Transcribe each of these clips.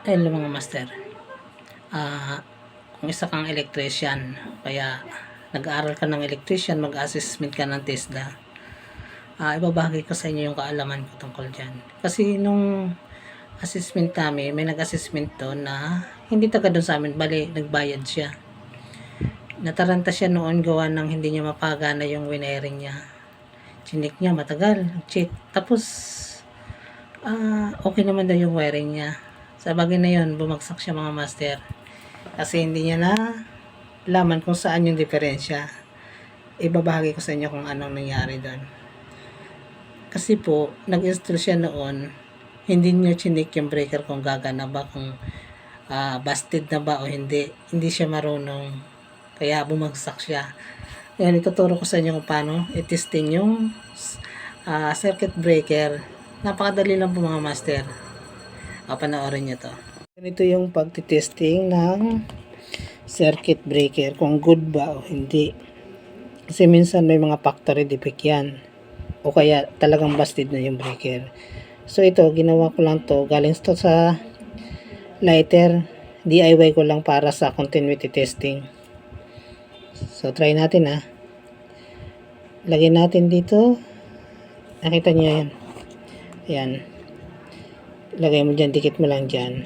Hello mga master. Ah, kung isa kang electrician, kaya nag-aaral ka ng electrician, mag-assessment ka ng TESDA, ibabahagi ko sa inyo yung kaalaman ko tungkol dyan. Kasi nung assessment namin, may nag-assessment to na hindi taga doon sa amin, bali nagbayad siya. Nataranta siya noon gawa ng hindi niya mapagana yung wiring niya. Chinik niya matagal, check. Tapos okay naman daw yung wiring niya. Sa bagay na yun, bumagsak siya mga master. Kasi hindi niya na laman kung saan yung diferensya. Ibabahagi ko sa inyo kung anong nangyari doon. Kasi po, nag-install siya noon, hindi niya chinik yung breaker kung gagana ba, kung busted na ba o hindi. Hindi siya marunong. Kaya bumagsak siya. Ngayon, ituturo ko sa inyo kung paano i-testing yung circuit breaker. Napakadali lang po mga master. Panoorin nyo to. Ganito yung pagtitesting ng circuit breaker, kung good ba o hindi. Kasi minsan may mga factory defect yan. O kaya talagang busted na yung breaker. So ito, ginawa ko lang to. Galing to sa lighter. DIY ko lang para sa continuity testing. So try natin ha. Lagyan natin dito. Nakita nyo yan. Ayan. Lagay mo dyan, dikit mo lang dyan.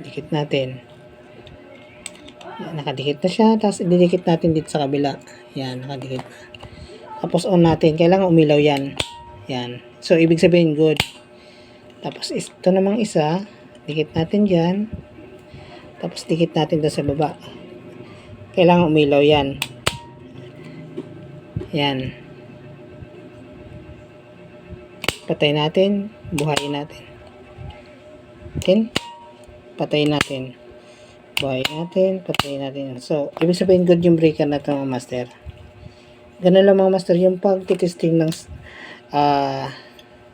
Dikit natin. Yan, nakadikit na siya. Tapos didikit natin dito sa kabila. Yan, nakadikit na. Tapos on natin. Kailangan umilaw yan. Yan. So, ibig sabihin good. Tapos ito namang isa. Dikit natin dyan. Tapos dikit natin doon sa baba. Kailangan umilaw yan. Yan. Patay natin, buhayin natin. Okay? Patayin natin. Buhayin natin, patayin natin. So, ibig sabihin good yung breaker na ito mga master. Ganun lang mga master yung pagtitesting ng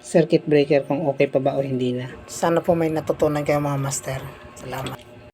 circuit breaker kung okay pa ba o hindi na. Sana po may natutunan kayo mga master. Salamat.